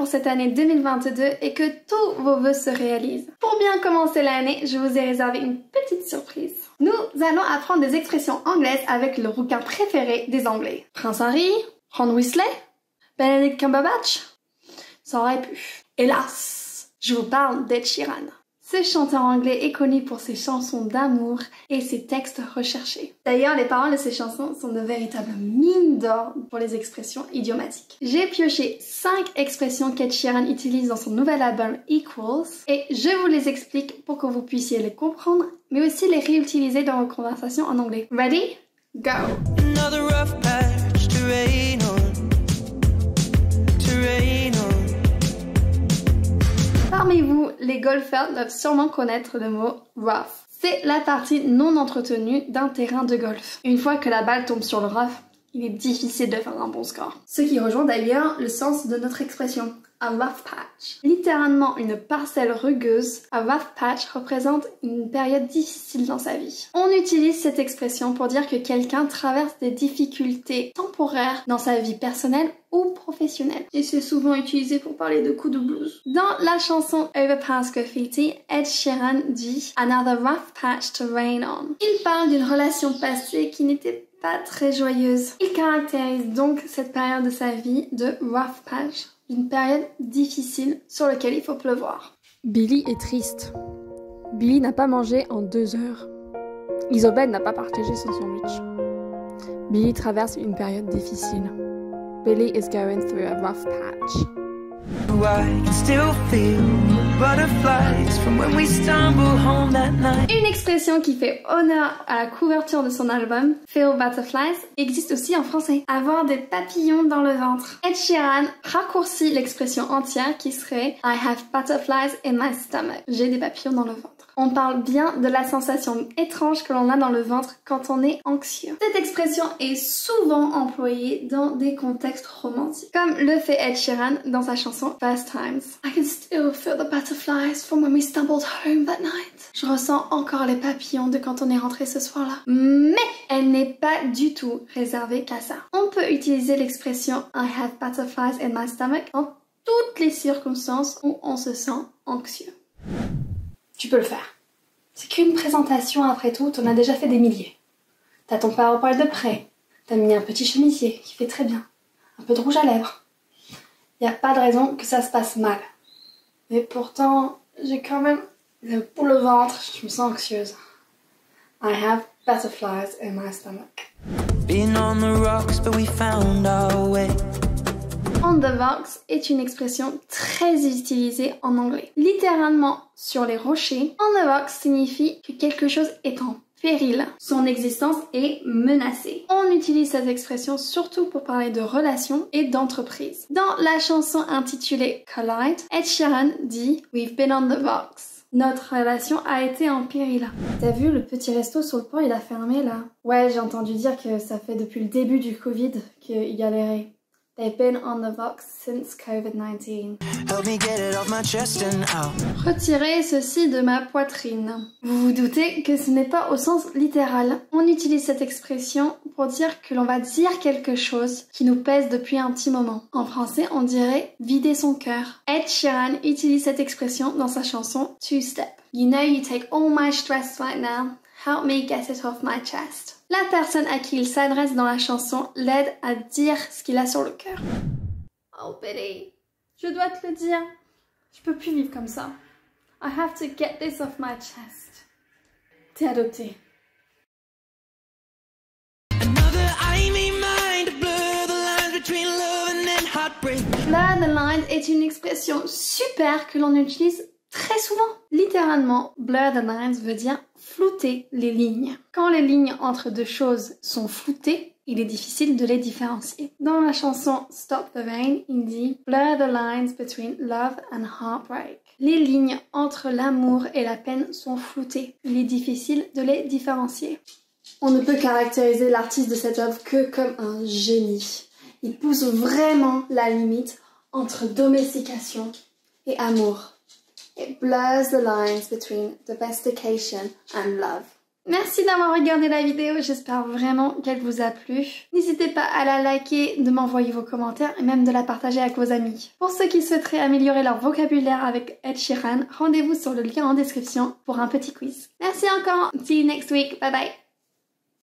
pour cette année 2022 et que tous vos vœux se réalisent. Pour bien commencer l'année, je vous ai réservé une petite surprise. Nous allons apprendre des expressions anglaises avec le rouquin préféré des Anglais. Prince Harry, Ron Weasley, Benedict Cumberbatch. Ça aurait pu. Hélas, je vous parle d'Ed Sheeran. Ce chanteur anglais est connu pour ses chansons d'amour et ses textes recherchés. D'ailleurs, les paroles de ses chansons sont de véritables mines d'or pour les expressions idiomatiques. J'ai pioché 5 expressions qu'Ed Sheeran utilise dans son nouvel album Equals et je vous les explique pour que vous puissiez les comprendre, mais aussi les réutiliser dans vos conversations en anglais. Ready? Go! Another rough patch to rain on. Parmi vous, les golfeurs doivent sûrement connaître le mot rough. C'est la partie non entretenue d'un terrain de golf. Une fois que la balle tombe sur le rough, il est difficile de faire un bon score. Ce qui rejoint d'ailleurs le sens de notre expression, a rough patch. Littéralement une parcelle rugueuse, a rough patch représente une période difficile dans sa vie. On utilise cette expression pour dire que quelqu'un traverse des difficultés temporaires dans sa vie personnelle ou professionnelle. Et c'est souvent utilisé pour parler de coups de blues. Dans la chanson Overpass Graffiti, Ed Sheeran dit « Another rough patch to rain on ». Il parle d'une relation passée qui n'était pas très joyeuse. Il caractérise donc cette période de sa vie de rough patch, une période difficile sur laquelle il faut pleuvoir. Billy est triste. Billy n'a pas mangé en 2 heures. Isobel n'a pas partagé son sandwich. Billy traverse une période difficile. Billy is going through a rough patch. I can still feel the butterflies from when we stumbled home that night. Une expression qui fait honneur à la couverture de son album, Feel Butterflies, existe aussi en français. Avoir des papillons dans le ventre. Ed Sheeran raccourcit l'expression entière qui serait I have butterflies in my stomach. J'ai des papillons dans le ventre. On parle bien de la sensation étrange que l'on a dans le ventre quand on est anxieux. Cette expression est souvent employée dans des contextes romantiques, comme le fait Ed Sheeran dans sa chanson First Times. I can still feel the butterflies from when we stumbled home that night. Je ressens encore les papillons de quand on est rentré ce soir-là. Mais elle n'est pas du tout réservée qu'à ça. On peut utiliser l'expression I have butterflies in my stomach dans toutes les circonstances où on se sent anxieux. Tu peux le faire. C'est qu'une présentation après tout, t'en as déjà fait des milliers. T'as ton PowerPoint de près, t'as mis un petit chemisier qui fait très bien, un peu de rouge à lèvres. Y a pas de raison que ça se passe mal. Mais pourtant, j'ai quand même pour le ventre, je me sens anxieuse. I have butterflies in my stomach. Been on the rocks, but we found our way. On the rocks est une expression très utilisée en anglais. Littéralement, sur les rochers, on the rocks signifie que quelque chose est en péril. Son existence est menacée. On utilise cette expression surtout pour parler de relations et d'entreprise. Dans la chanson intitulée Collide, Ed Sheeran dit « We've been on the rocks ». Notre relation a été en péril. T'as vu le petit resto sur le pont, il a fermé là? Ouais, j'ai entendu dire que ça fait depuis le début du Covid qu'il galérait. They've been on the rocks since COVID-19. Help me get it off my chest and out. Retirez ceci de ma poitrine. Vous vous doutez que ce n'est pas au sens littéral. On utilise cette expression pour dire que l'on va dire quelque chose qui nous pèse depuis un petit moment. En français, on dirait vider son cœur. Ed Sheeran utilise cette expression dans sa chanson Two Step. You know you take all my stress right now. Help me get it off my chest. La personne à qui il s'adresse dans la chanson l'aide à dire ce qu'il a sur le cœur. Oh Billy, je dois te le dire, je peux plus vivre comme ça. I have to get this off my chest. T'es adopté. Another I may mind to blur the lines between love and then heartbreak. Blur the line est une expression super que l'on utilise très souvent. Littéralement, blur the lines veut dire flouter les lignes. Quand les lignes entre deux choses sont floutées, il est difficile de les différencier. Dans la chanson Stop the Rain, il dit Blur the lines between love and heartbreak. Les lignes entre l'amour et la peine sont floutées. Il est difficile de les différencier. On ne peut caractériser l'artiste de cette œuvre que comme un génie. Il pousse vraiment la limite entre domestication et amour. It blurs the lines between domestication and love. Merci d'avoir regardé la vidéo, j'espère vraiment qu'elle vous a plu. N'hésitez pas à la liker, de m'envoyer vos commentaires et même de la partager avec vos amis. Pour ceux qui souhaiteraient améliorer leur vocabulaire avec Ed Sheeran, rendez-vous sur le lien en description pour un petit quiz. Merci encore, see you next week, bye bye.